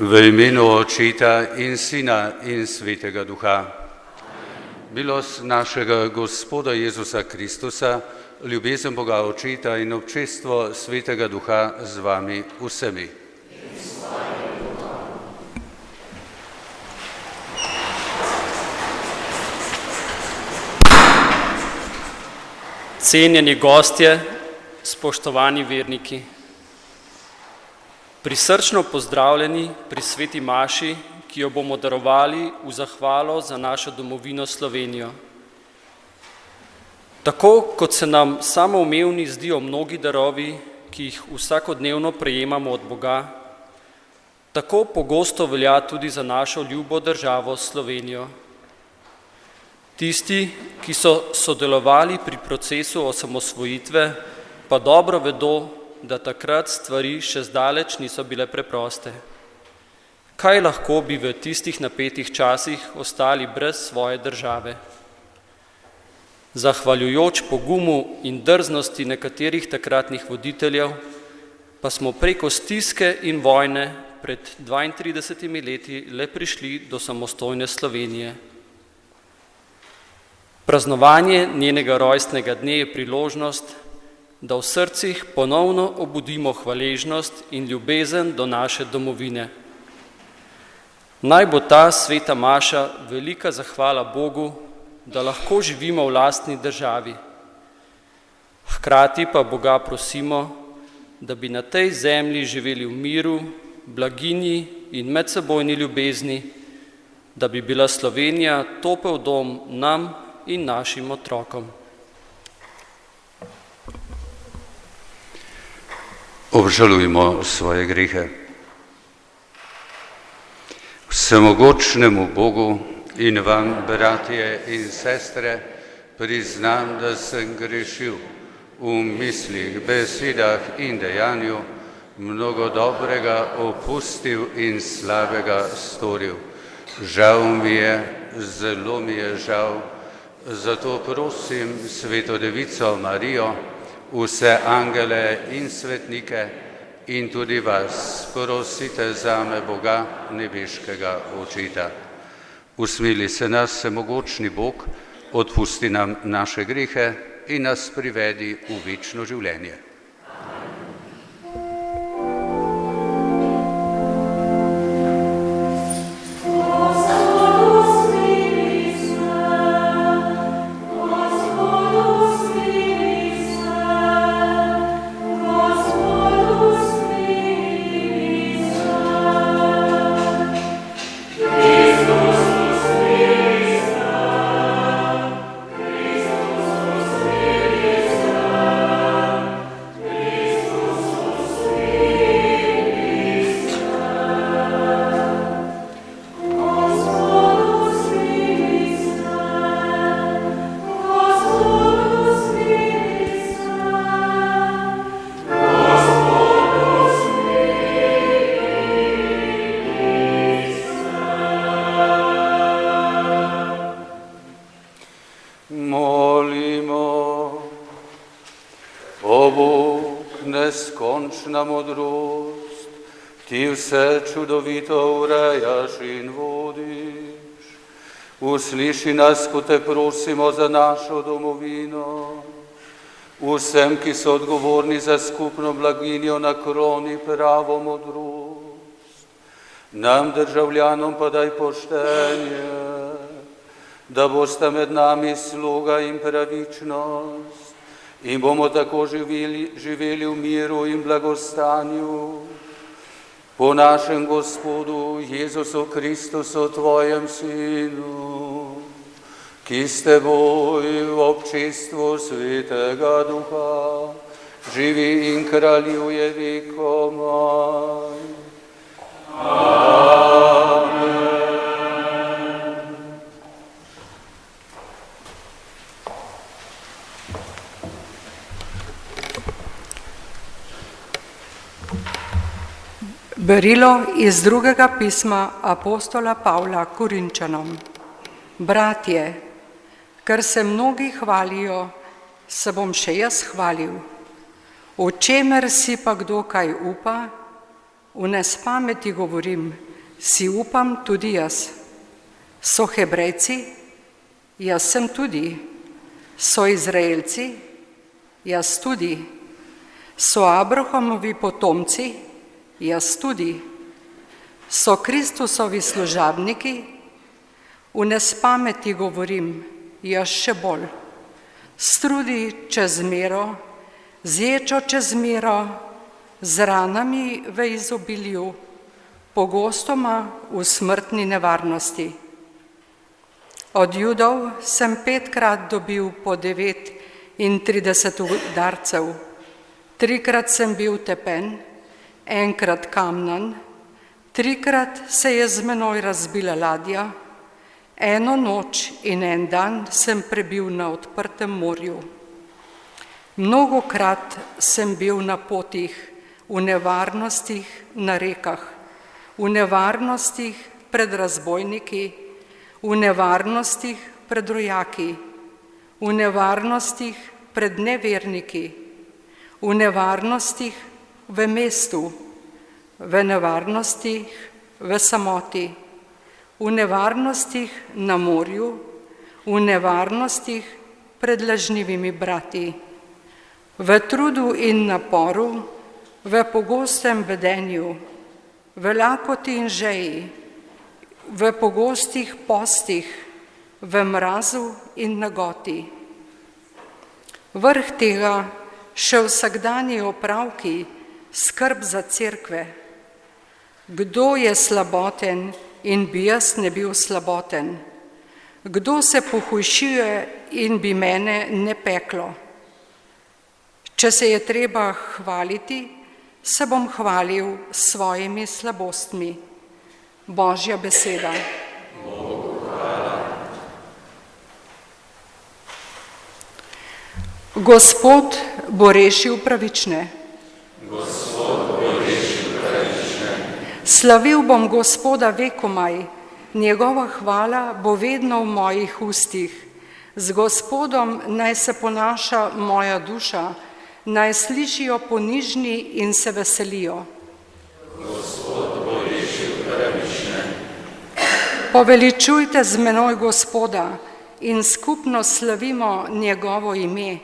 V imenu Očeta in Sina in Svetega Duha. Milost našega Gospoda Jezusa Kristusa, ljubezen Boga Očeta in občestvo Svetega Duha z vami vsemi. Cenjeni gostje, spoštovani verniki, prisrčno pozdravljeni pri sveti maši, ki jo bomo darovali v zahvalo za našo domovino Slovenijo. Tako kot se nam samoumevni zdijo mnogi darovi, ki jih vsakodnevno prejemamo od Boga, tako pogosto velja tudi za našo ljubo državo Slovenijo. Tisti, ki so sodelovali pri procesu osamosvojitve, pa dobro vedo, da takrat stvari še zdaleč niso bile preproste. Kaj lahko bi v tistih napetih časih ostali brez svoje države? Zahvaljujoč pogumu in drznosti nekaterih takratnih voditeljev, pa smo preko stiske in vojne pred 32 leti le prišli do samostojne Slovenije. Praznovanje njenega rojstnega dne je priložnost, da v srcih ponovno obudimo hvaležnost in ljubezen do naše domovine. Naj bo ta sveta maša velika zahvala Bogu, da lahko živimo v lastni državi. Hkrati pa Boga prosimo, da bi na tej zemlji živeli v miru, blaginji in medsebojni ljubezni, da bi bila Slovenija topel dom nam in našim otrokom. Obžalujmo svoje grehe. Vsemogočnemu Bogu in vam, bratje in sestre, priznam, da sem grešil v mislih, besedah in dejanju, mnogo dobrega opustil in slabega storil. Žal mi je, zelo mi je žal, zato prosim Sveto Devico Marijo, vse angele in svetnike in tudi vas, prosite zame Boga, nebeškega Očeta. Usmili se nas, vsemogočni Bog, odpusti nam naše grehe in nas privedi v večno življenje. Vse čudovito urejaš in vodiš. Usliši nas, ko te prosimo za našo domovino. Vsem, ki so odgovorni za skupno blaginjo, nakloni pravo modrost. Nam, državljanom, pa daj poštenje, da bosta med nami sloga in pravičnost in bomo tako živeli v miru in blagostanju. Po našem Gospodu Jezusu Kristusu, tvojem Sinu, ki s teboj v občestvu Svetega Duha živi in kraljuje vekomaj. Amen. Berilo iz drugega pisma apostola Pavla Korinčanom. Bratje, ker se mnogi hvalijo, se bom še jaz hvalil. O čemer si pa kdo kaj upa, v nespameti govorim, si upam tudi jaz. So Hebrejci? Jaz sem tudi. So Izraelci? Jaz tudi. So Abrahamovi potomci? Jaz tudi. So Kristusovi služabniki? V nespameti govorim, jaz še bolj. Strudi čez mero, zječo čez mero, z ranami v izobilju, pogostoma v smrtni nevarnosti. Od Judov sem 5-krat dobil po 39 udarcev, 3-krat sem bil tepen, 1-krat kamnan, 3-krat se je z menoj razbila ladja, 1 noč in 1 dan sem prebil na odprtem morju. Mnogokrat sem bil na potih, v nevarnostih na rekah, v nevarnostih pred razbojniki, v nevarnostih pred rojaki, v nevarnostih pred neverniki, v nevarnostih v mestu, v nevarnostih v samoti, v nevarnostih na morju, v nevarnostih pred lažnivimi brati, v trudu in naporu, v pogostem vedenju, v lakoti in žeji, v pogostih postih, v mrazu in nagoti. Vrh tega še vsakdanji opravki, skrb za cerkve. Kdo je slaboten in bi jaz ne bil slaboten? Kdo se pohujšuje in bi mene ne peklo? Če se je treba hvaliti, se bom hvalil s svojimi slabostmi. Božja beseda. Gospod bo rešil pravične. Slavil bom Gospoda vekomaj, njegova hvala bo vedno v mojih ustih. Z Gospodom naj se ponaša moja duša, naj slišijo ponižni in se veselijo. Gospod bo rešil pravične. Poveličujte z menoj Gospoda in skupno slavimo njegovo ime.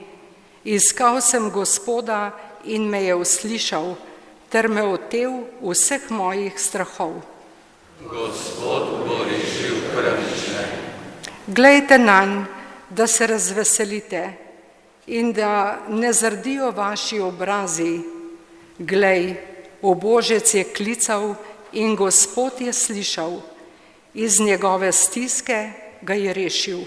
Iskal sem Gospoda in me je uslišal, ter me otel vseh mojih strahov. Gospod bo rešil pravične. Glejte nanj, da se razveselite in da ne zardijo vaši obrazi. Glej, ubožec je klical in Gospod je slišal, iz njegove stiske ga je rešil.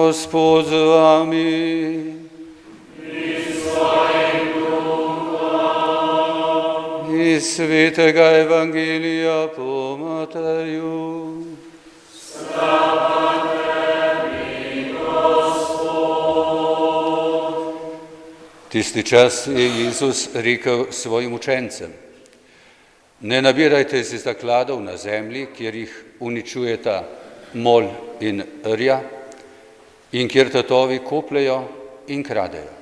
Gospod z vami. Iz svetega Evangelija po Mateju. Tisti čas je Jezus rekel svojim učencem: ne nabirajte si zakladov na zemlji, kjer jih uničujeta mol in rja, in kjer tatovi kopljejo in kradejo.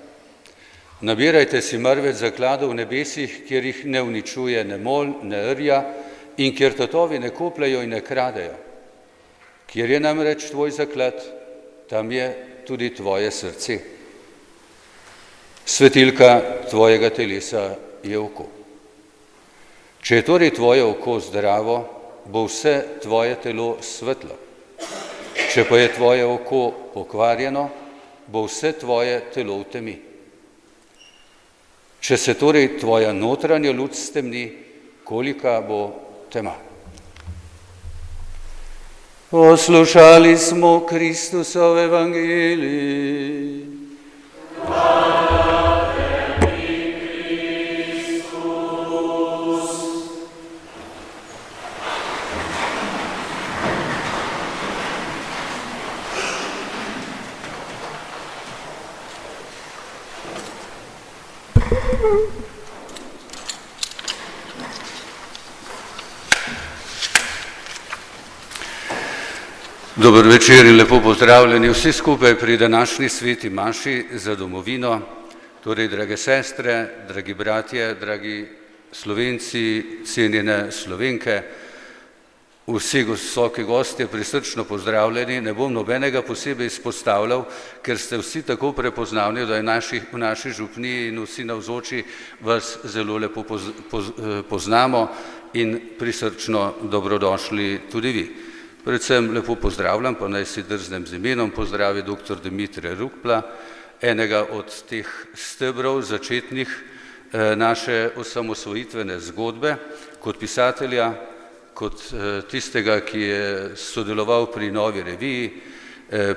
Nabirajte si marveč zakladov v nebesih, kjer jih ne uničuje ne mol, ne rja, in kjer tatovi ne kopljejo in ne kradejo. Kjer je namreč tvoj zaklad, tam je tudi tvoje srce. Svetilka tvojega telesa je oko. Če je torej tvoje oko zdravo, bo vse tvoje telo svetlo. Če pa je tvoje oko pokvarjeno, bo vse tvoje telo v temi. Če se torej tvoja notranja luč stemni, kolika bo tema. Poslušali smo Kristusov evangelij. Dober večer in lepo pozdravljeni vsi skupaj pri današnji sveti maši za domovino. Torej, drage sestre, dragi bratje, dragi Slovenci, cenjene Slovenke, vsi visoki gostje prisrčno pozdravljeni. Ne bom nobenega posebej izpostavljal, ker ste vsi tako prepoznavni, da je v naši župniji in vsi navzoči vas zelo lepo poznamo in prisrčno dobrodošli tudi vi. Predvsem lepo pozdravljam, pa naj si drznem z imenom, pozdravi dr. Dimitrija Rupla, enega od teh stebrov začetnih naše osamosvojitvene zgodbe, kot pisatelja, kot tistega, ki je sodeloval pri Novi reviji,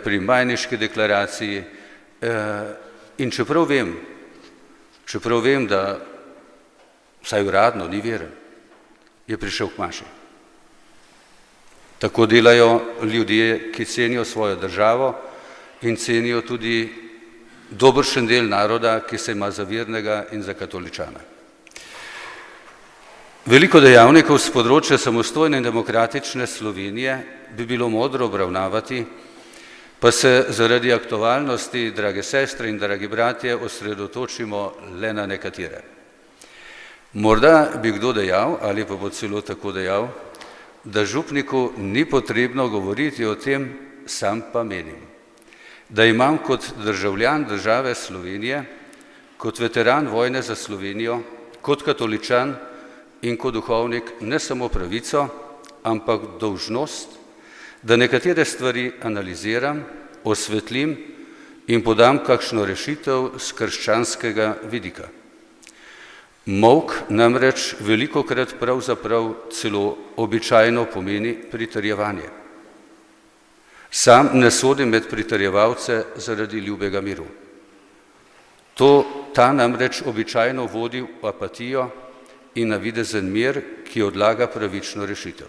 pri Majniški deklaraciji. In čeprav vem, da vsaj uradno ni veren, je prišel k maši. Tako delajo ljudje, ki cenijo svojo državo in cenijo tudi dobršen del naroda, ki se ima za vernega in za katoličana. Veliko dejavnikov z področja samostojne in demokratične Slovenije bi bilo modro obravnavati, pa se zaradi aktualnosti, drage sestre in dragi bratje, osredotočimo le na nekatere. Morda bi kdo dejal, ali pa bo celo tako dejal, da župniku ni potrebno govoriti o tem, sam pa menim, da imam kot državljan države Slovenije, kot veteran vojne za Slovenijo, kot katoličan in kot duhovnik ne samo pravico, ampak dolžnost, da nekatere stvari analiziram, osvetlim in podam kakšno rešitev z krščanskega vidika. Molk namreč velikokrat pravzaprav celo običajno pomeni pritrjevanje. Sam ne sodim med pritrjevalce zaradi ljubega miru. Ta namreč običajno vodi v apatijo in navidezen mir, ki odlaga pravično rešitev.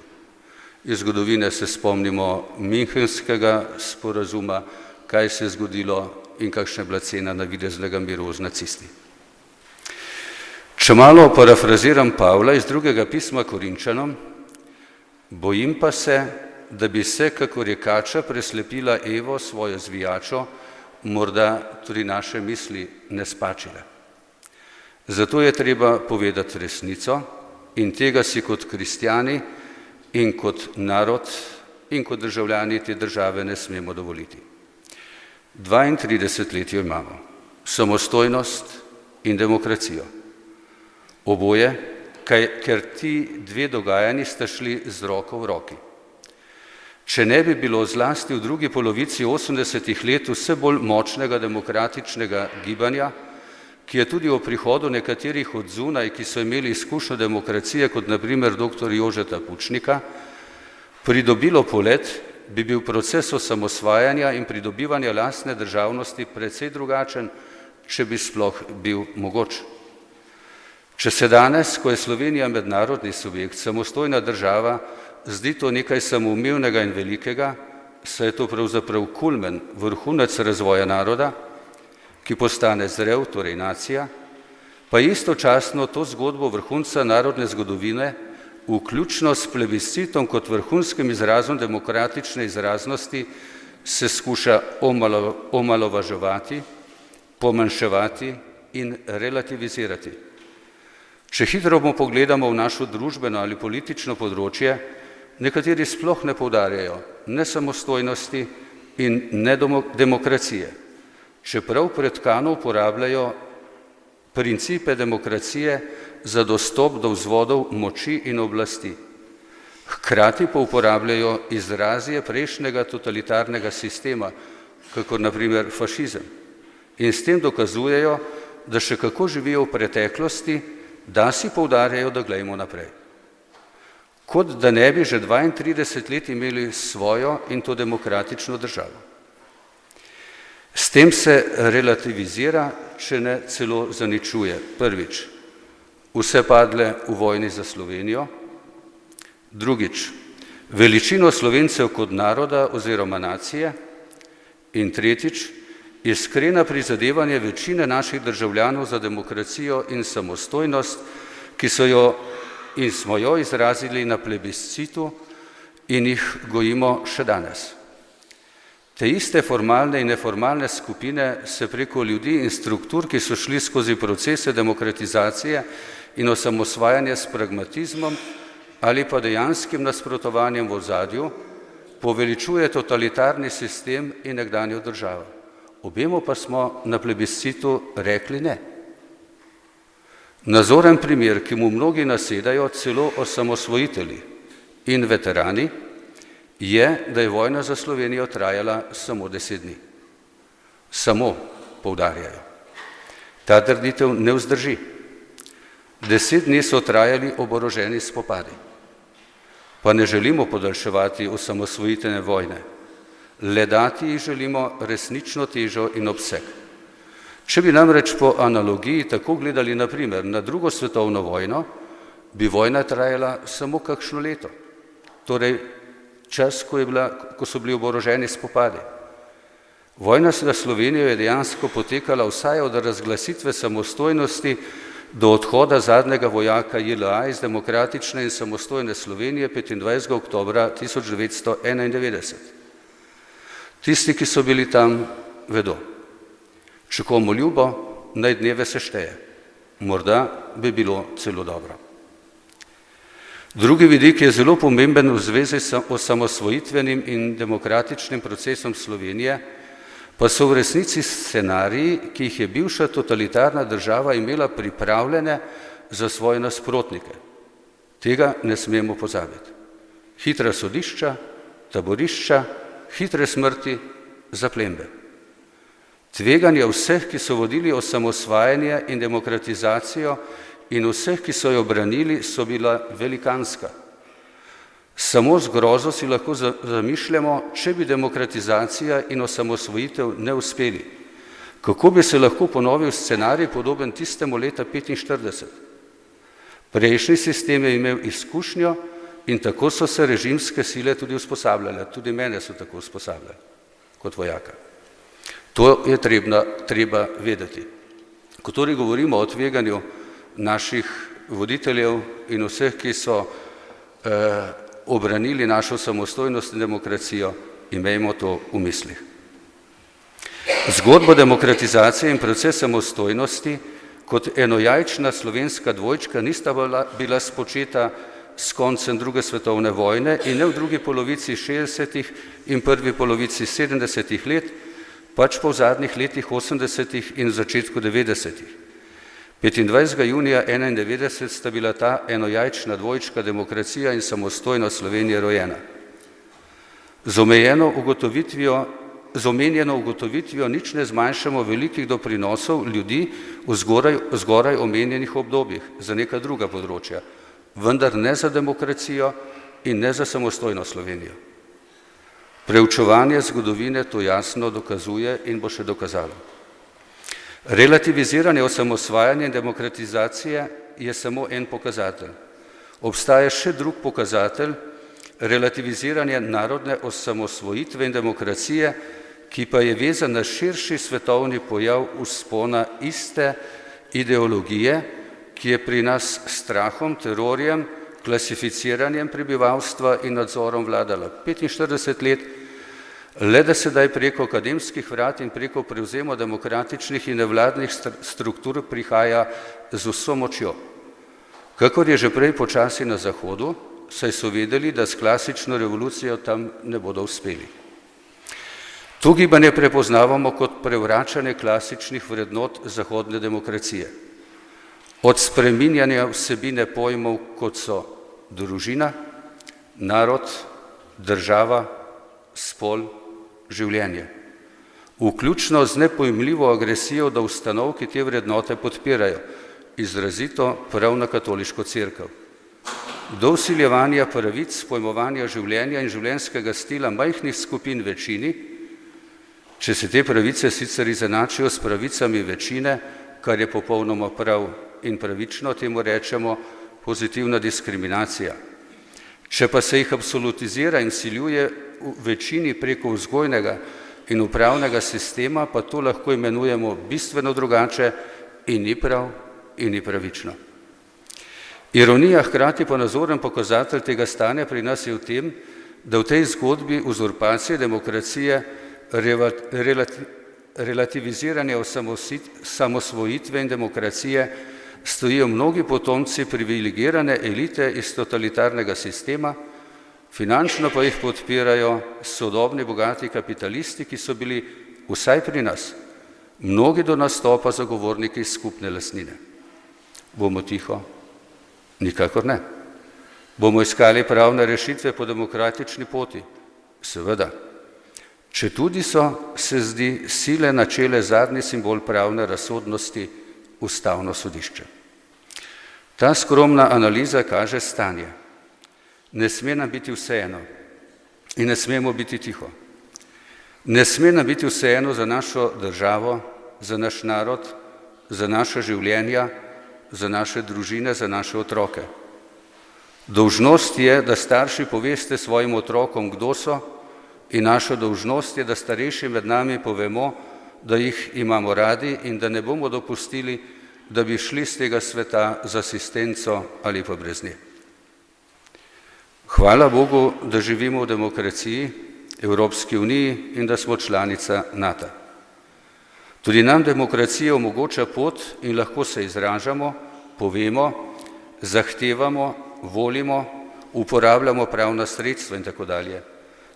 Iz zgodovine se spomnimo Münchenskega sporazuma, kaj se je zgodilo in kakšna je bila cena navideznega miru z nacisti. Če malo parafraziram Pavla iz drugega pisma Korinčanom, bojim pa se, da bi se, kakor je kača preslepila Evo svojo zvijačo, morda tudi naše misli ne spačile. Zato je treba povedati resnico in tega si kot kristjani in kot narod in kot državljani te države ne smemo dovoliti. 32 let jo imamo, samostojnost in demokracijo. Oboje, ker ti dve dogajanji sta šli z roko v roki. Če ne bi bilo zlasti v drugi polovici 80-ih let vse bolj močnega demokratičnega gibanja, ki je tudi o prihodu nekaterih od zunaj, ki so imeli izkušnjo demokracije, kot na primer dr. Jožeta Pučnika, pridobilo polet, bi bil proces osamosvajanja in pridobivanja lastne državnosti precej drugačen, če bi sploh bil mogoč. Če se danes, ko je Slovenija mednarodni subjekt, samostojna država, zdi to nekaj samoumevnega in velikega, saj je to pravzaprav kulmen, vrhunec razvoja naroda, ki postane zrel, torej nacija, pa istočasno to zgodbo vrhunca narodne zgodovine, vključno s plebiscitom kot vrhunskim izrazom demokratične izraznosti, se skuša omalovaževati, pomanjševati in relativizirati. Če hitro pogledamo v našo družbeno ali politično področje, nekateri sploh ne poudarjajo ne samostojnosti in ne demokracije, čeprav pretkano uporabljajo principe demokracije za dostop do vzvodov moči in oblasti. Hkrati pa uporabljajo izrazje prejšnjega totalitarnega sistema, kakor naprimer fašizem. In s tem dokazujejo, da še kako živijo v preteklosti, da si poudarjajo, da glejmo naprej. Kot da ne bi že 32 let imeli svojo in to demokratično državo. S tem se relativizira, če ne celo zaničuje. Prvič, vse padle v vojni za Slovenijo. Drugič, veličino Slovencev kot naroda oziroma nacije. In tretjič, iskrena prizadevanja večine naših državljanov za demokracijo in samostojnost, ki smo jo izrazili na plebiscitu in jih gojimo še danes. Te iste formalne in neformalne skupine se preko ljudi in struktur, ki so šli skozi procese demokratizacije in osamosvajanja s pragmatizmom ali pa dejanskim nasprotovanjem v ozadju, poveličuje totalitarni sistem in nekdanjo državo. Obema pa smo na plebiscitu rekli ne. Nazoren primer, ki mu mnogi nasedajo, celo osamosvojitelji in veterani, je, da je vojna za Slovenijo trajala samo 10 dni. Samo, poudarjajo. Ta trditev ne vzdrži. 10 dni so trajali oboroženi spopadi. Pa ne želimo podaljševati osamosvojitvene vojne. Le dati jih želimo resnično težo in obseg. Če bi namreč po analogiji tako gledali naprimer na drugo svetovno vojno, bi vojna trajala samo kakšno leto. Torej čas, ko so bili oboroženi spopadi. Vojna za Slovenijo je dejansko potekala vsaj od razglasitve samostojnosti do odhoda zadnjega vojaka JLA iz demokratične in samostojne Slovenije 25. oktobra 1991. Tisti, ki so bili tam, vedo. Če komu ljubo, naj dneve se šteje. Morda bi bilo celo dobro. Drugi vidik je zelo pomemben v zvezi s osamosvojitvenim in demokratičnim procesom Slovenije, pa so v resnici scenariji, ki jih je bivša totalitarna država imela pripravljene za svoje nasprotnike. Tega ne smemo pozabiti. Hitra sodišča, taborišča, hitre smrti, zaplembe. Tveganja vseh, ki so vodili osamosvajanje in demokratizacijo in vseh, ki so jo branili, so bila velikanska. Samo z grozo si lahko zamišljamo, če bi demokratizacija in osamosvojitev ne uspeli. Kako bi se lahko ponovil scenarij podoben tistemu leta 1945? Prejšnji sistem je imel izkušnjo in tako so se režimske sile tudi usposabljale. Tudi mene so tako usposabljali kot vojaka. To je treba vedeti. Ko torej govorimo o tveganju naših voditeljev in vseh, ki so obranili našo samostojnost in demokracijo, imejmo to v mislih. Zgodba demokratizacije in proces samostojnosti kot enojajčna slovenska dvojčka nista bila spočeta s koncem druge svetovne vojne in ne v drugi polovici 60. in prvi polovici 70. let, pač pa v zadnjih letih 80. in začetku 90. 25. junija 1991 sta bila ta enojajčna dvojčka demokracija in samostojnost Slovenije rojena. Z omenjeno ugotovitvijo nič ne zmanjšamo velikih doprinosov ljudi v zgoraj omenjenih obdobjih za neka druga področja, vendar ne za demokracijo in ne za samostojno Slovenijo. Preučevanje zgodovine to jasno dokazuje in bo še dokazalo. Relativiziranje osamosvajanja in demokratizacije je samo en pokazatelj. Obstaja še drug pokazatelj, relativiziranje narodne osamosvojitve in demokracije, ki pa je vezan na širši svetovni pojav vzpona iste ideologije, ki je pri nas s strahom, terorjem, klasificiranjem prebivalstva in nadzorom vladala 45 let, le da sedaj preko akademskih vrat in preko prevzema demokratičnih in nevladnih struktur prihaja z vso močjo. Kakor je že prej počasi na Zahodu, saj so vedeli, da s klasično revolucijo tam ne bodo uspeli. To gibanje prepoznavamo kot prevračanje klasičnih vrednot zahodne demokracije. Od spreminjanja vsebine pojmov, kot so družina, narod, država, spol, življenje. Vključno z nepojmljivo agresijo do ustanov, ki te vrednote podpirajo, izrazito prav na katoliško cerkev. Do vsiljevanja pravic, pojmovanja življenja in življenjskega stila majhnih skupin večini, če se te pravice sicer izenačijo s pravicami večine, kar je popolnoma prav in pravično, temu rečemo pozitivna diskriminacija. Če pa se jih absolutizira in vsiljuje v večini preko vzgojnega in upravnega sistema, pa to lahko imenujemo bistveno drugače in ni prav in ni pravično. Ironija, hkrati pa nazoren pokazatelj tega stanja pri nas je v tem, da v tej zgodbi uzurpacije demokracije, relativiziranja samosvojitve in demokracije stojijo mnogi potomci privilegirane elite iz totalitarnega sistema, finančno pa jih podpirajo sodobni bogati kapitalisti, ki so bili vsaj pri nas mnogi do nastopa zagovorniki skupne lastnine. Bomo tiho? Nikakor ne. Bomo iskali pravne rešitve po demokratični poti? Seveda. Četudi so, se zdi, sile načele zadnji simbol pravne razsodnosti, Ustavno sodišče. Ta skromna analiza kaže stanje. Ne sme nam biti vseeno in ne smemo biti tiho. Ne sme nam biti vseeno za našo državo, za naš narod, za naša življenja, za naše družine, za naše otroke. Dolžnost je, da starši poveste svojim otrokom, kdo so, in naša dolžnost je, da starejši med nami povemo, da jih imamo radi in da ne bomo dopustili, da bi šli z tega sveta z asistenco ali pa brez nje. Hvala Bogu, da živimo v demokraciji, Evropski uniji in da smo članica NATO. Tudi nam demokracija omogoča pot in lahko se izražamo, povemo, zahtevamo, volimo, uporabljamo pravna sredstva in tako dalje.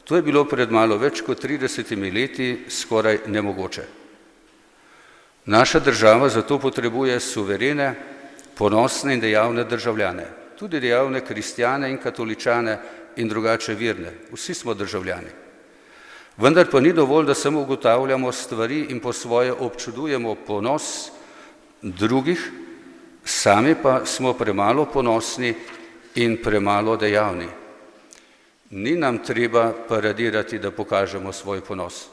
To je bilo pred malo več kot 30 leti skoraj nemogoče. Naša država zato potrebuje suverene, ponosne in dejavne državljane, tudi dejavne kristjane in katoličane in drugače virne. Vsi smo državljani. Vendar pa ni dovolj, da samo ugotavljamo stvari in po svoje občudujemo ponos drugih, sami pa smo premalo ponosni in premalo dejavni. Ni nam treba paradirati, da pokažemo svoj ponos.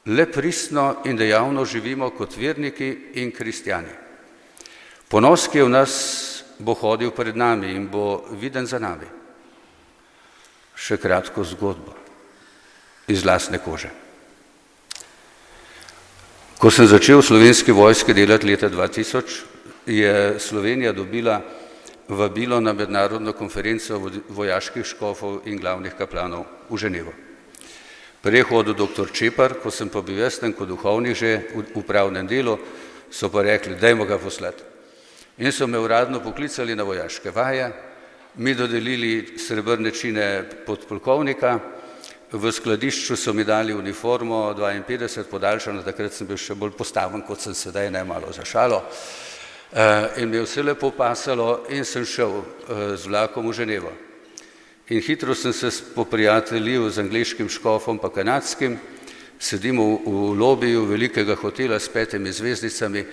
Le pristno in dejavno živimo kot verniki in kristjani. Ponos, ki je v nas, bo hodil pred nami in bo viden za nami. Še kratko zgodbo iz lastne kože. Ko sem začel v Slovenski vojski delati leta 2000, je Slovenija dobila vabilo na mednarodno konferenco vojaških škofov in glavnih kaplanov v Ženevo. Prej je hodil dr. Čepar, ko sem pa bil jaz kot duhovnik že v upravnem delu, so pa rekli, dajmo ga poslati. In so me uradno poklicali na vojaške vaje, mi dodelili srebrne čine podpolkovnika, v skladišču so mi dali uniformo 52 podaljšano, takrat sem bil še bolj postaven, kot sem sedaj, ne malo za šalo. In mi je vse lepo pasalo in sem šel z vlakom v Ženevo. In hitro sem se poprijateljil z angleškim škofom pa kanadskim, sedimo v lobiju velikega hotela s 5 zvezdicami,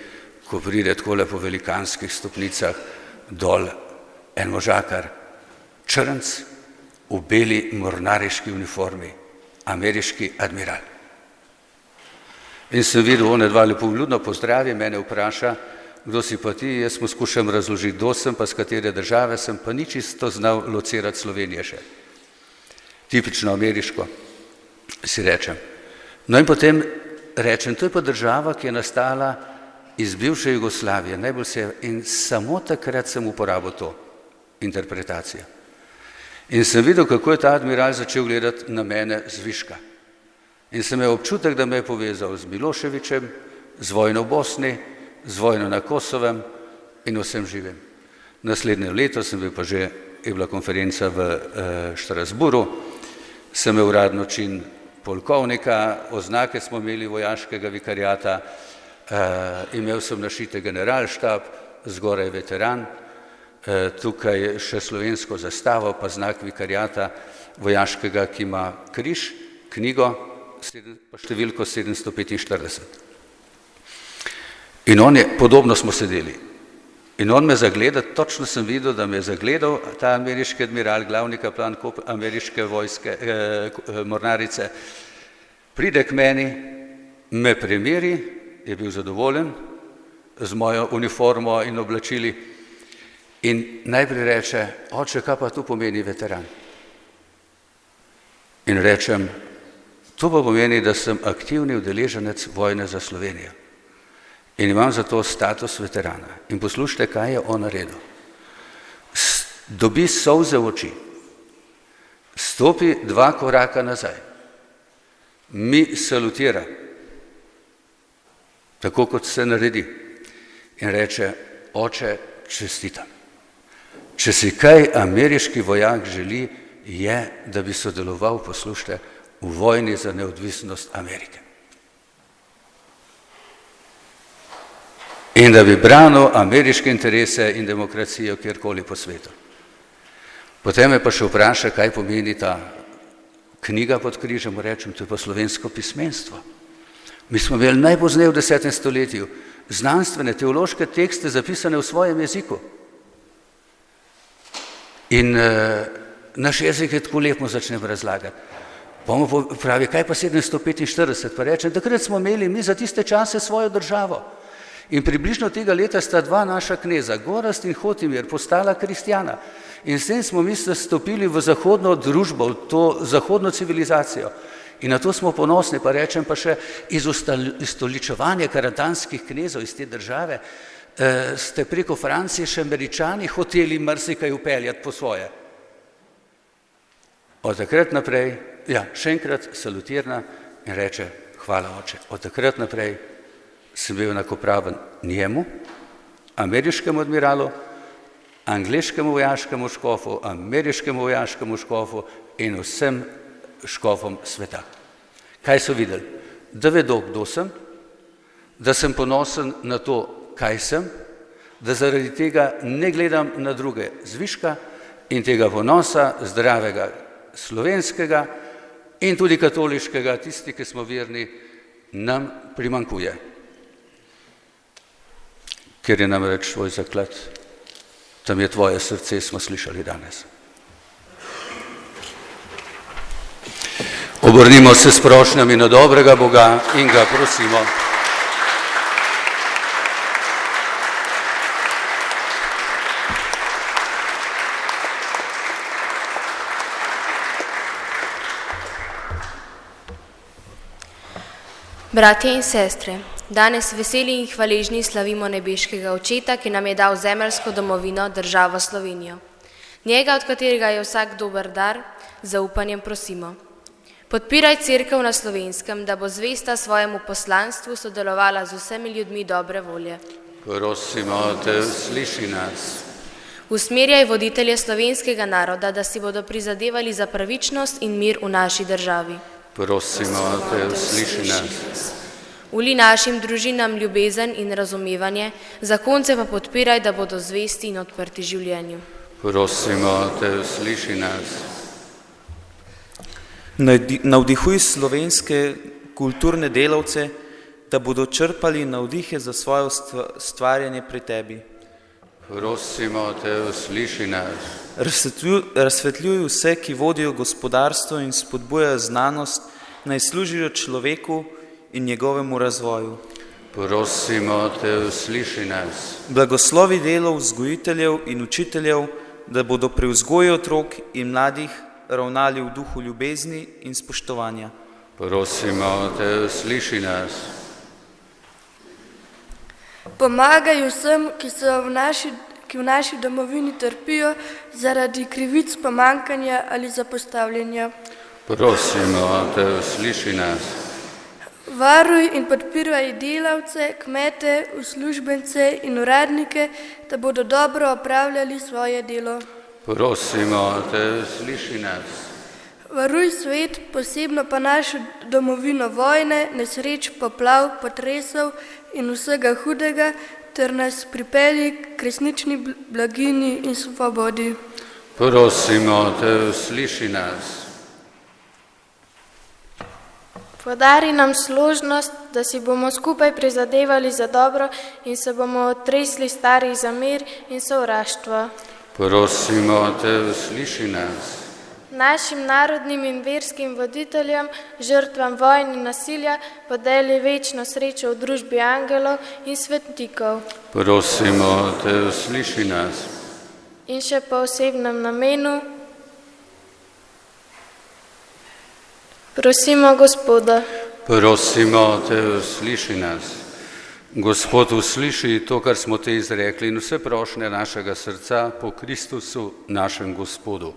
ko pride takole po velikanskih stopnicah dol en možakar, črnc v beli mornariški uniformi, ameriški admiral. In sem videl, one dva lepo vljudno pozdravi, mene vpraša, kdo si pa ti, jaz mu skušam razložiti, kdo sem pa z katere države sem, pa ni čisto znal locirati Slovenije še. Tipično ameriško, si rečem. No in potem rečem, to je pa država, ki je nastala iz bivše Jugoslavije, najbolj se, in samo takrat sem uporabil to interpretacijo. In sem videl, kako je ta admiral začel gledati na mene zviška. In sem imel občutek, da me je povezal z Miloševićem, z vojno v Bosni, z vojno na Kosovem in vsem živim. Naslednje leto sem bil pa že, je bila konferenca v Štrasburu, sem imel uradno čin polkovnika, oznake smo imeli vojaškega vikariata, imel sem našite generalštab, zgoraj veteran, tukaj še slovensko zastavo, pa znak vikariata vojaškega, ki ima križ, knjigo, pa številko 745. In podobno smo sedeli. In on me zagleda, točno sem videl, da me je zagledal ta ameriški admiral, glavni kaplan ameriške vojske, mornarice, pride k meni, me premeri, je bil zadovoljen z mojo uniformo in oblačili in najprej reče, oče, kaj pa tu pomeni veteran? In rečem, to pa pomeni, da sem aktivni udeleženec vojne za Slovenijo. In imam zato status veterana. In poslušajte, kaj je on naredil. Dobi solze v oči, stopi 2 koraka nazaj, mi salutira, tako kot se naredi, in reče, oče, čestitam. Če si kaj ameriški vojak želi, je, da bi sodeloval, poslušajte, v vojni za neodvisnost Amerike. In da bi branil ameriške interese in demokracijo kjerkoli po svetu. Potem me pa še vpraša, kaj pomeni ta knjiga pod križem, rečem, to je pa slovensko pismenstvo. Mi smo imeli najpozneje v 10. stoletju znanstvene, teološke tekste zapisane v svojem jeziku. In naš jezik je tako lepo začnem razlagati. Pa mu pravi, kaj pa 745, pa rečem, takrat smo imeli mi za tiste čase svojo državo. In približno tega leta sta 2 naša kneza, Gorazd in Hotimir, postala kristjana. In s tem smo mi stopili v zahodno družbo, v to zahodno civilizacijo. In na to smo ponosni, pa rečem pa še iz ustoličevanja karantanskih knezov iz te države, ste preko Francije še Američani hoteli marsikaj upeljati po svoje. Od takrat naprej, še enkrat salutirna in reče, hvala oče, od takrat naprej sem bil enakopraven njemu, ameriškemu admiralu, angleškemu vojaškemu škofu, ameriškemu vojaškemu škofu in vsem škofom sveta. Kaj so videli? Da vedo, kdo sem, da sem ponosen na to, kaj sem, da zaradi tega ne gledam na druge zviška in tega ponosa zdravega slovenskega in tudi katoliškega, tisti, ki smo verni, nam primanjkuje. Ker je namreč svoj zaklad, tam je tvoje srce, smo slišali danes. Obrnimo se s prošnjami na dobrega Boga in ga prosimo. Bratje in sestre, danes veseli in hvaležni slavimo nebeškega Očeta, ki nam je dal zemeljsko domovino, državo Slovenijo. Njega, od katerega je vsak dober dar, zaupanjem prosimo. Podpiraj cerkev na Slovenskem, da bo zvesta svojemu poslanstvu sodelovala z vsemi ljudmi dobre volje. Prosimo te, sliši nas. Usmerjaj voditelje slovenskega naroda, da si bodo prizadevali za pravičnost in mir v naši državi. Prosimo te, sliši nas. Uli našim družinam ljubezen in razumevanje, zakonce pa podpiraj, da bodo zvesti in odprti življenju. Prosimo te, sliši nas. Navdihuj slovenske kulturne delavce, da bodo črpali navdihe za svoje stvarjanje pri tebi. Prosimo te, sliši nas. Razsvetljuj vse, ki vodijo gospodarstvo in spodbujajo znanost, naj služijo človeku in njegovemu razvoju. Prosimo te, sliši nas. Blagoslovi delo vzgojiteljev in učiteljev, da bodo pri vzgoji otrok in mladih ravnali v duhu ljubezni in spoštovanja. Prosimo te, sliši nas. Pomagaj vsem, ki v naši domovini trpijo zaradi krivic, pomanjkanja ali zapostavljanja. Prosimo te, sliši nas. Varuj in podpiraj delavce, kmete, uslužbence in uradnike, da bodo dobro opravljali svoje delo. Prosimo te, sliši nas. Varuj svet, posebno pa našo domovino vojne, nesreč, poplav, potresov in vsega hudega, ter nas pripelji k resnični blagini in svobodi. Prosimo te, usliši nas. Podari nam složnost, da si bomo skupaj prizadevali za dobro in se bomo otresli starih zamer in sovraštva. Prosimo te, usliši nas. Našim narodnim in verskim voditeljem, žrtvam vojn in nasilja, podeli večno srečo v družbi angelov in svetnikov. Prosimo te, usliši nas. In še po osebnem namenu prosimo Gospoda. Prosimo te, usliši nas. Gospod, usliši to, kar smo te izrekli in vse prošnje našega srca po Kristusu, našem Gospodu.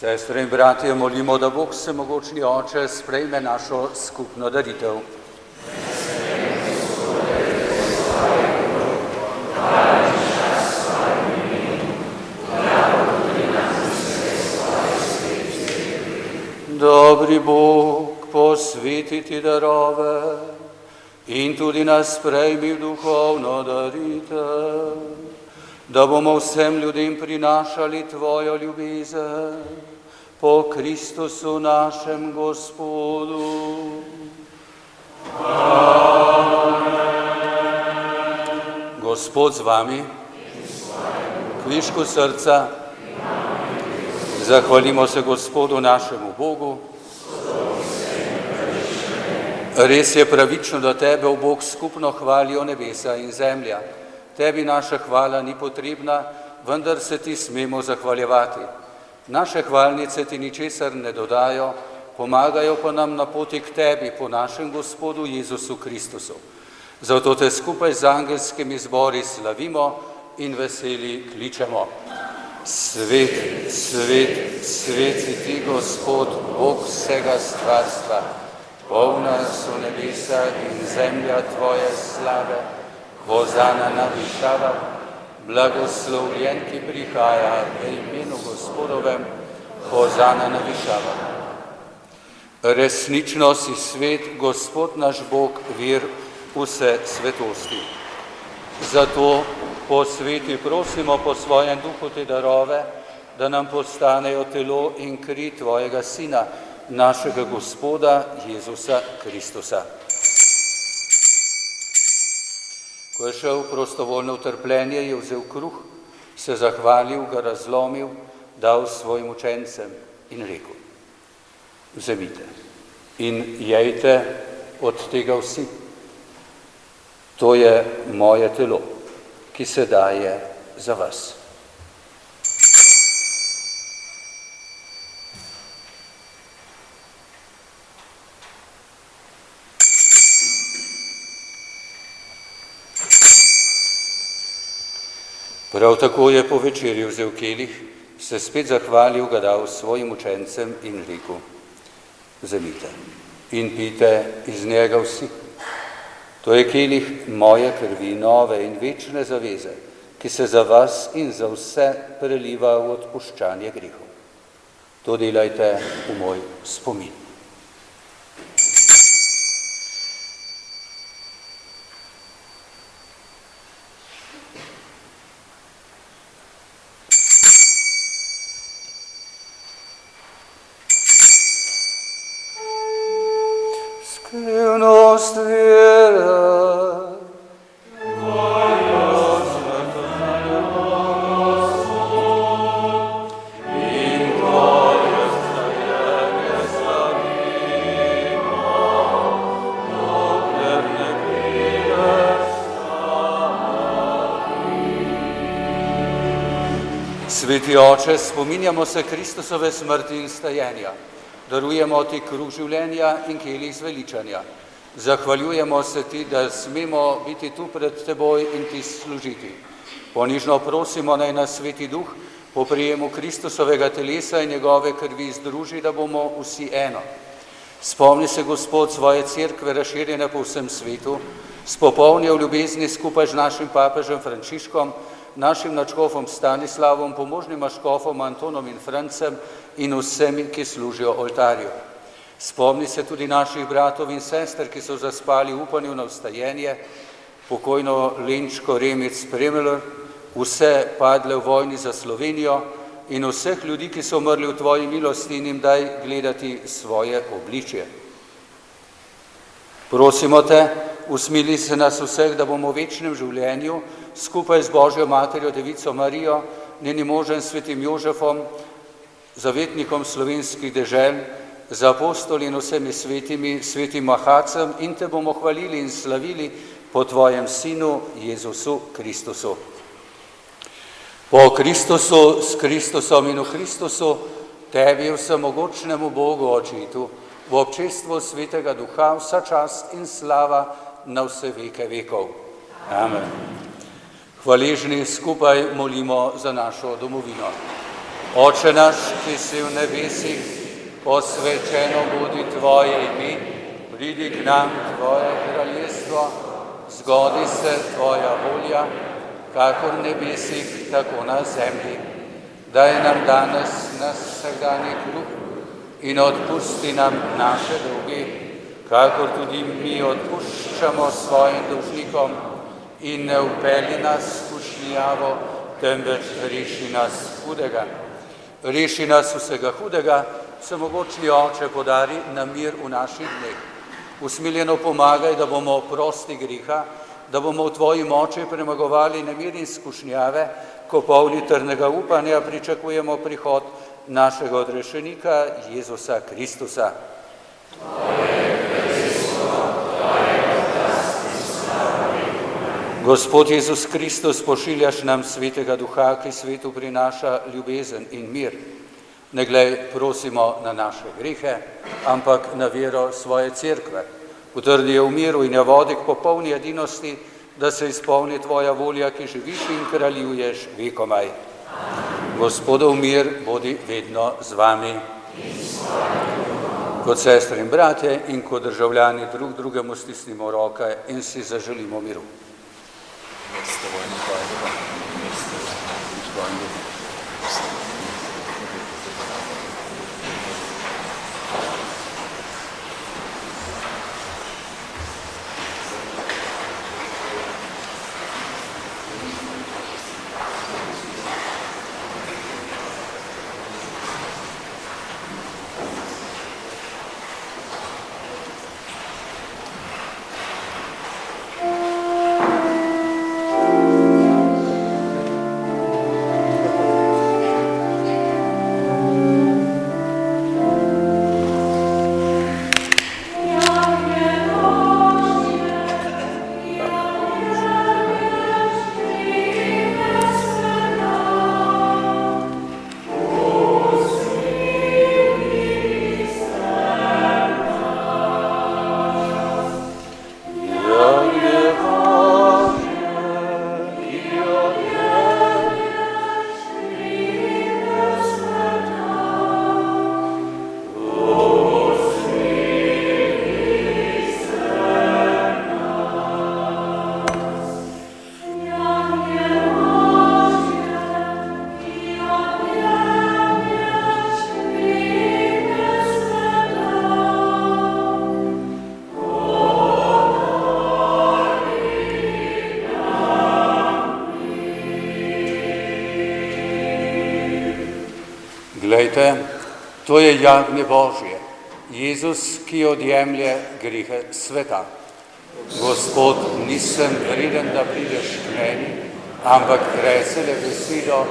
Sestre in bratje, molimo, da Bog vsemogočni Oče sprejme našo skupno daritev. Dobri Bog, posveti ti darove in tudi nas sprejmi v duhovno daritev, da bomo vsem ljudem prinašali tvojo ljubezen po Kristusu našem Gospodu. Amen. Gospod z vami, kvišku srca, zahvalimo se Gospodu našemu Bogu. Res je pravično, da tebe, o Bog, skupno hvalijo nebesa in zemlja. Tebi naša hvala ni potrebna, vendar se ti smemo zahvaljevati. Naše hvalnice ti ničesar ne dodajo, pomagajo pa nam na poti k tebi po našem Gospodu Jezusu Kristusu. Zato te skupaj z angelskimi zbori slavimo in veseli kličemo. Svet, svet, svet si ti, Gospod, Bog vsega stvarstva. Polna so nebesa in zemlja tvoje slave. Hozana na višavah, blagoslovljen, ki prihaja v imenu Gospodovem. Hozana na višavah. Resnično si svet, Gospod naš Bog, vir vse svetosti. Zato po sveti prosimo po svojem duhu te darove, da nam postanejo telo in kri tvojega Sina, našega Gospoda Jezusa Kristusa. Ko je šel prostovoljno v trpljenje, je vzel kruh, se zahvalil, ga razlomil, dal svojim učencem in rekel: vzemite in jejte od tega vsi. To je moje telo, ki se daje za vas. Prav tako je po večerji vzel kelih, se spet zahvalil, ga dal svojim učencem in rekel: vzemite in pite iz njega vsi. To je kelih moje krvi, nove in večne zaveze, ki se za vas in za vse preliva v odpuščanje grehov. To delajte v moj spomin. Skrivnost vere. Sveti Oče, spominjamo se Kristusove smrti in stajenja. Darujemo ti kruh življenja in kelih zveličanja. Zahvaljujemo se ti, da smemo biti tu pred teboj in ti služiti. Ponižno prosimo, naj nas Sveti Duh po prijemu Kristusovega telesa in njegove krvi združi, da bomo vsi eno. Spomni se, Gospod, svoje cerkve razširjene po vsem svetu, spopolni v ljubezni skupaj z našim papežem Frančiškom, našim nadškofom Stanislavom, pomožnima škofom Antonom in Francem in vsemi, ki služijo oltarju. Spomni se tudi naših bratov in sester, ki so zaspali v upanju na vstajenje, pokojno Lenčko Remec Premeler, vse padle v vojni za Slovenijo in vseh ljudi, ki so umrli v tvoji milosti in jim daj gledati svoje obličje. Prosimo te, usmili se nas vseh, da bomo v večnem življenju skupaj z Božjo Materjo Devico Marijo, njenim možem Svetim Jožefom, zavetnikom slovenskih dežel, z apostoli in vsemi svetimi, svetim mahacem in te bomo hvalili in slavili po tvojem Sinu Jezusu Kristusu. Po Kristusu, s Kristusom in v Kristusu, tebi vsemogočnemu Bogu Očitu, v občestvu Svetega Duha, vsa čast in slava na vse veke vekov. Amen. Hvaležni skupaj molimo za našo domovino. Oče naš, ki si v nebesih, posvečeno bodi tvoje ime, pridi k nam tvoje kraljestvo, zgodi se tvoja volja, kakor v nebesih, tako na zemlji. Daj nam danes naš vsakdanji kruh in odpusti nam naše dolge, kakor tudi mi odpuščamo svojim dolžnikom, in ne vpelji nas v skušnjavo, temveč reši nas hudega. Reši nas vsega hudega, vsemogočni Oče, podari nam mir v naših dneh. Usmiljeno pomagaj, da bomo prosti greha, da bomo v tvoji moči premagovali nemir in skušnjave, ko polni trdnega upanja pričakujemo prihod našega odrešenika Jezusa Kristusa. Gospod Jezus Kristus, pošiljaš nam Svetega Duha, ki svetu prinaša ljubezen in mir. Ne glej, prosimo, na naše grehe, ampak na vero svoje cerkve. Utrdi jo v miru in jo vodi k popolni edinosti, da se izpolni tvoja volja, ki živiš in kraljuješ vekomaj. Gospodov mir bodi vedno z vami. Kot sestre in bratje in kot državljani drug drugemu stisnimo roke in si zaželimo miru. Poglejte, to je jagnje Božje, Jezus, ki odjemlje grehe sveta. Gospod, nisem vreden, da prideš k meni, ampak reci le besedo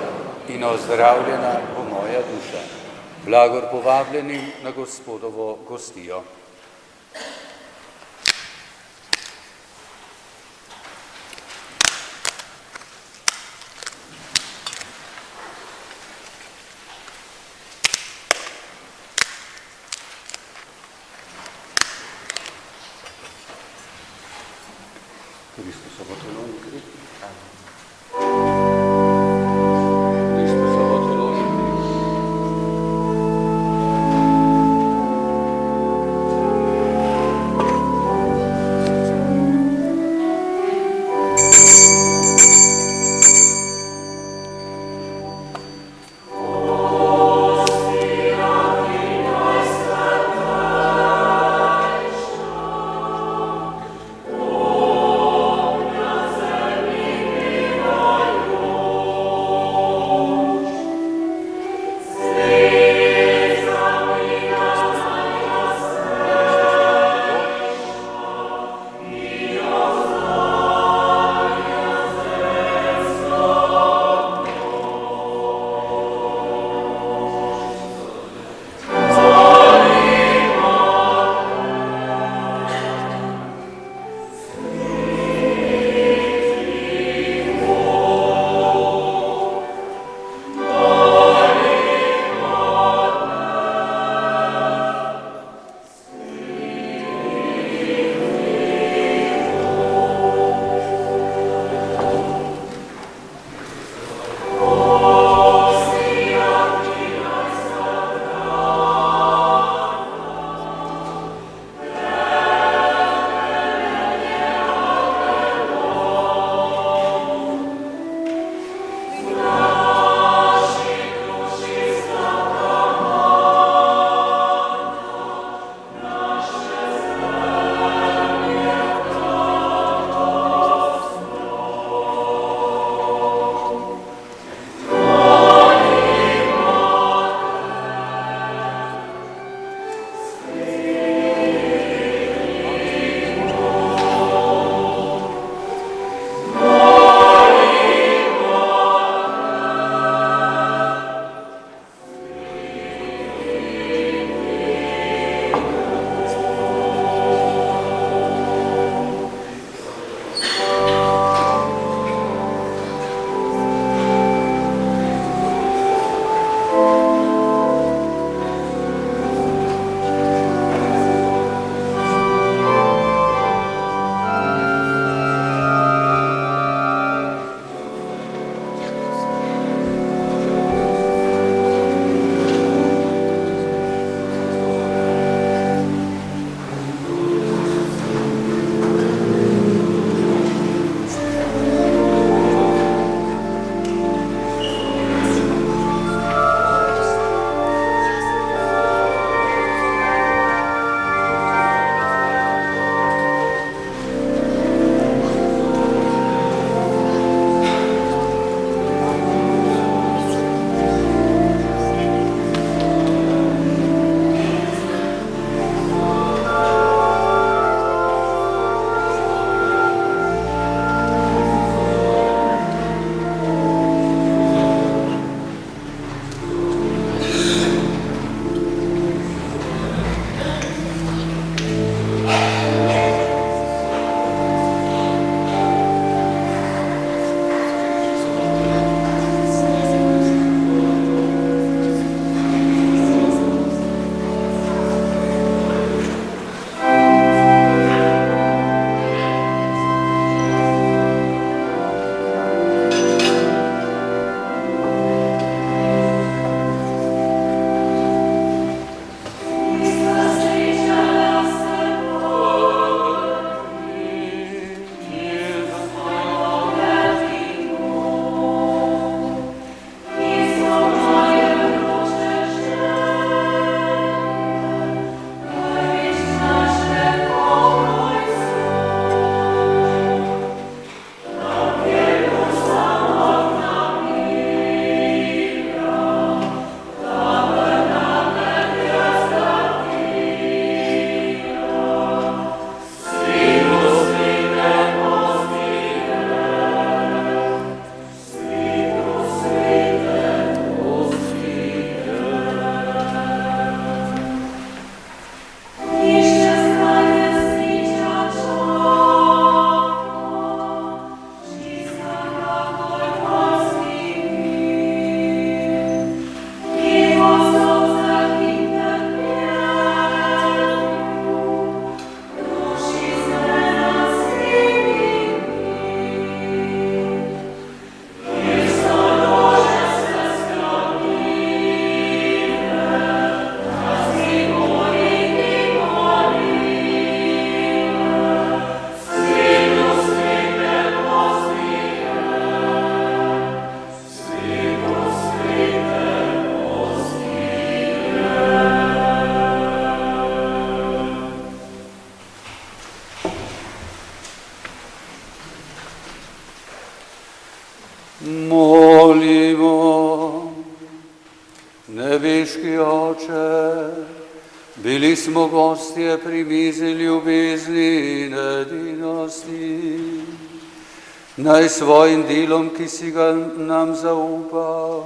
in ozdravljena bo moja duša. Blagor povabljenim na Gospodovo gostijo. Molimo, nebeški Oče, bili smo gostje pri mizi ljubezni in edinosti. Naj svojim delom, ki si ga nam zaupal,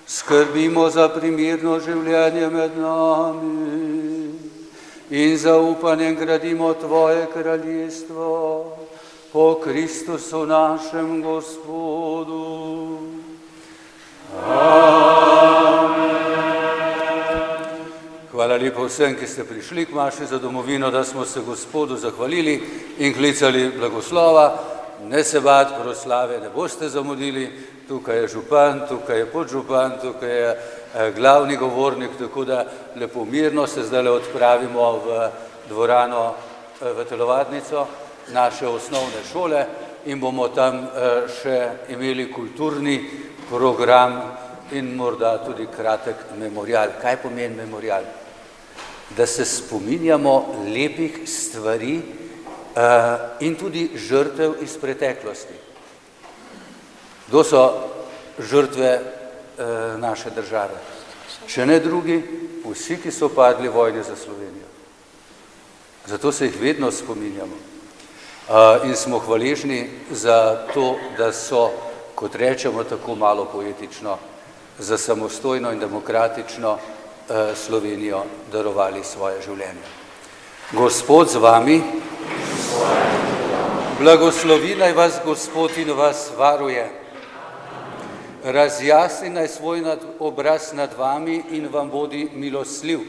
skrbimo za primirno življenje med nami in zaupanjem gradimo Tvoje kraljestvo po Kristusu našem Gospodu. Amen. Hvala lepo vsem, ki ste prišli k maši za domovino, da smo se Gospodu zahvalili in klicali blagoslova. Ne se bati, proslave ne boste zamudili, tukaj je župan, tukaj je podžupan, tukaj je glavni govornik, tako da lepo mirno se zdaj odpravimo v dvorano, v telovadnico naše osnovne šole in bomo tam še imeli kulturni program in morda tudi kratek memorial. Kaj pomeni memorial? Da se spominjamo lepih stvari in tudi žrtev iz preteklosti. Kdo so žrtve naše države? Če ne drugi, vsi, ki so padli v vojni za Slovenijo. Zato se jih vedno spominjamo. In smo hvaležni za to, da so, kot rečemo tako malo poetično, za samostojno in demokratično Slovenijo darovali svoje življenje. Gospod z vami, blagoslovi naj vas Gospod in vas varuje. Razjasni naj svoj obraz nad vami in vam bodi milostljiv.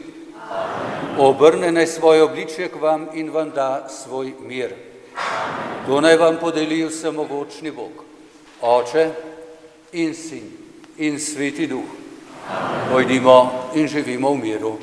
Obrne naj svoje obličje k vam in vam da svoj mir. To naj vam podeli vsemogočni Bog, Oče in Sin in Sveti Duh. Pojdimo in živimo v miru.